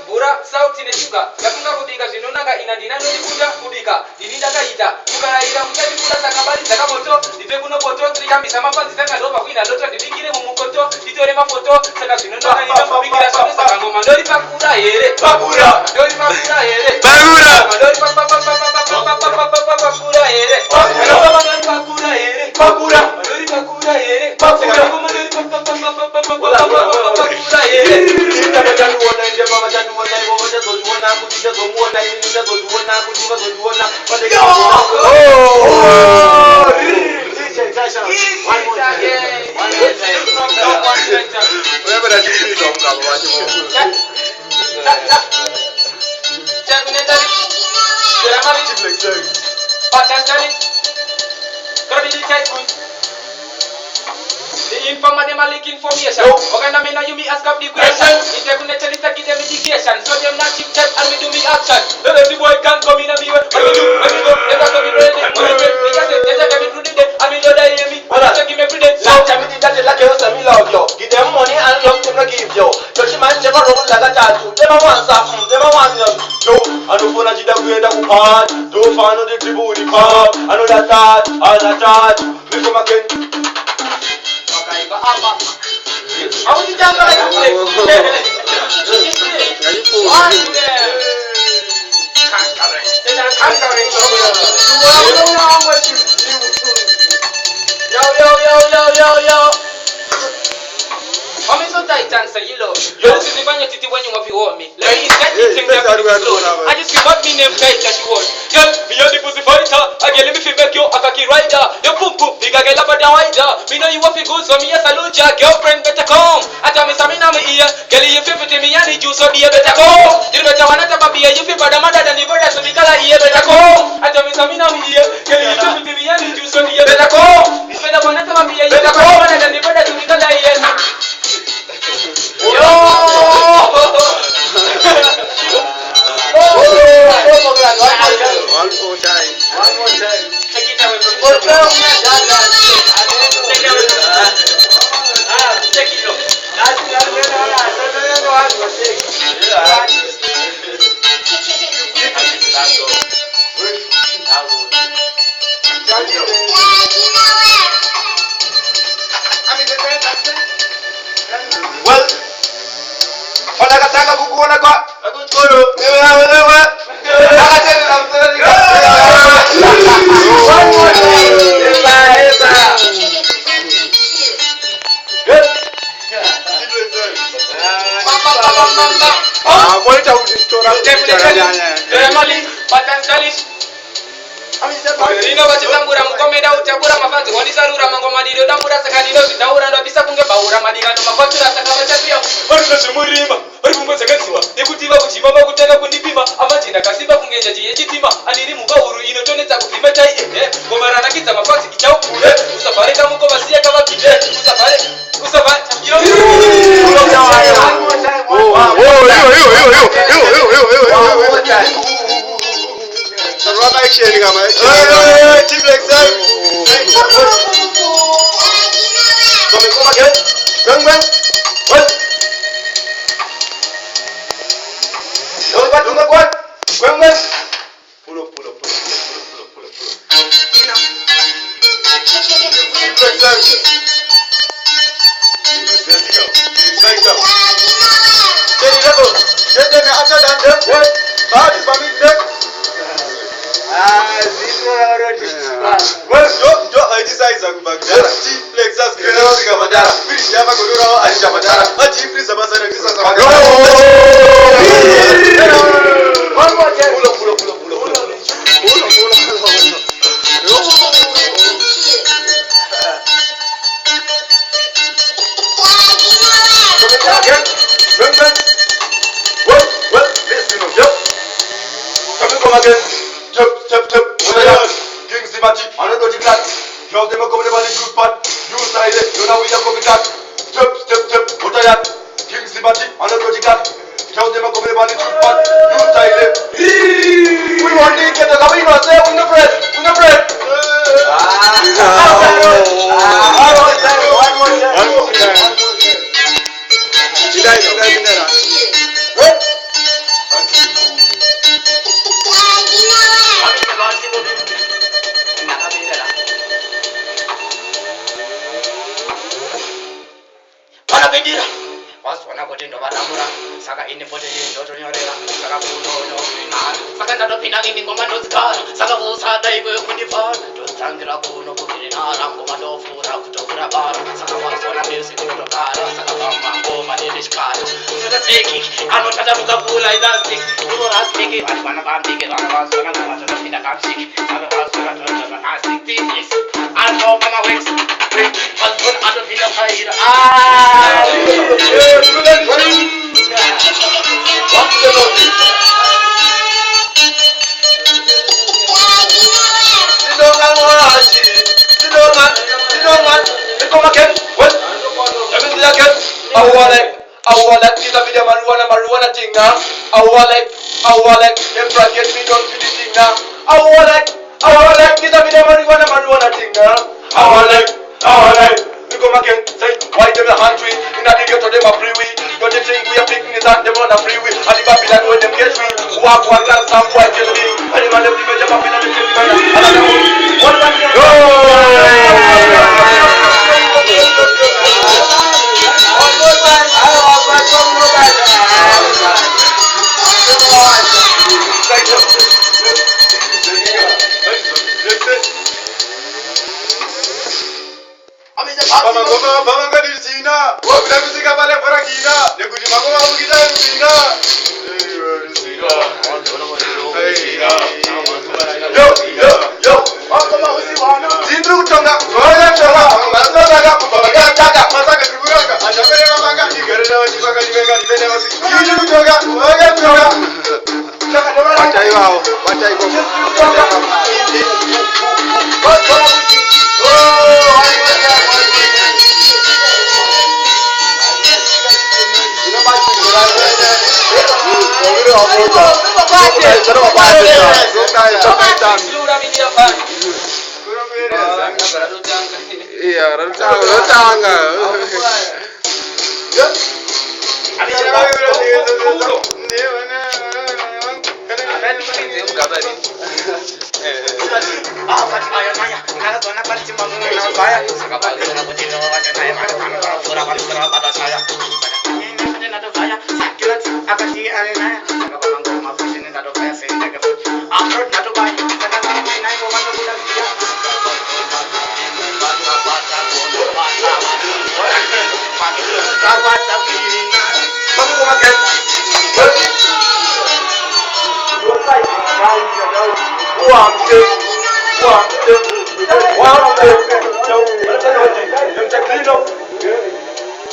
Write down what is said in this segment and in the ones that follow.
Bura sauti neshuka yakunga kubika zvinonaka ina ndinanodikuta kubika ini ndakaita kukaira mutati kula sakabari dzakamoto ndipe kuno poto ndikambisa mapanzi takadhova kuina loto ndibikire mumukoto nditore mafoto saka zvinonaka ina kubikira zvino saka ngoma ndori pakura here pakura ndori pakura here pakura ndori pakura here pakura here pakura ndori pakura here pakura ngoma ndori pakura here Informa them a leak information. Okay, now me know you me ask up the question. If they couldn't tell it, give them indication. So them not keep check and me do me action. Let every boy can come in and me what me do, what me go. They got to be ready. Me just say, they just give me through the day. I mean, you hear me. What I give me every day. So tell me that you like you, say me love you. Give them money and love them to give you. So she man never roll like a tattoo. Them a want something, them a want them. No, I don't wanna see the way that we part. Don't find no the triple the pop. I know that that, I know that. We come again. I want you to like a play. Yo. I'm so tight and say you love me. You listen to me when you want to hold me. Let me get it. I just give up me name guys that you want. Yo, me the pussy fighter. Again, let me feel back yo, a cocky rider. Yo, boom, big girl up and down wider. Me know you want to go, so me a salute ya. Girlfriend better come. I tell me something in my ear. Girl, you feel to me and need you, so you better come. You better wanna tap up here. You feel better mother than the brother, so me call you better come. I tell me something in my ear. Girl, you feel to me and need you, so you better come. You better wanna tap up here. You better come mother than the brother, so me call you. One more time. Take it away from the take it well, wanakataka kukuona kwa akuchukuru wewe Rino vachitambura mukomeda utabura mafanzi wandisarura mangomadiro dambura sakadino zitaura ndabisa kunge baura madikano makwatira saka vachapia varino zvemurimba vari kumwe dzakadziva nekutiva kuchima vakutanga kundipima amajenda kasimba kunge njaji yechitima andiri mukauru inotonetsa kuvhima chai ngoma ranakidza mafanzi ichaukure usavharika mukova siya kavapinde Team Flexy. Come again. Bang. What? Bang. Pull up. Team Flexy. Get them after that. What? Bad is for me. Well, I decided to go back there. Team Flexy, Flexy, Madara. Finish the Abagodora and Jamadara. A team please, a master and Jesus. One more time. Pull up. Bang. Well, listen up, yep. Come again. Tap. King Simati, another class. You them a come to the good part. You style it, you know we are coming back. Step. What are that? King Simati, another class. You them a come to the good part. You style it. We want Sakana no pinagi ngoma no skara. Saka usada iwe kundifara. Tangira kuno kukirinara ngoma no fura kutokura bara. Saka wasona music kutokara. Saka mama ngoma nilishkara. Saka teki anotata kukakula elastic. Kuno raspiki alibana bambiki ana wasona ngoma no pinda kapsiki. Saka wasona no nasik this. Alko mama wex. Alko ado pinda khaira. Come again. Well, let me see again. I want like, this a video marijuana thing now. I want like, them bracket me down to the thing now. I want like, this a video marijuana thing now. I want like, we come again. Say, why them a hand tree? In a video to them a free way. Don't you think we are picking it and them on a free way? And the Babylon when them get free. Walk one glass and white just me. And the man them the major Babylon them get free. Another one man get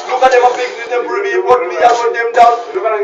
look at them a big them bring me, put me, I put them down. Look at them.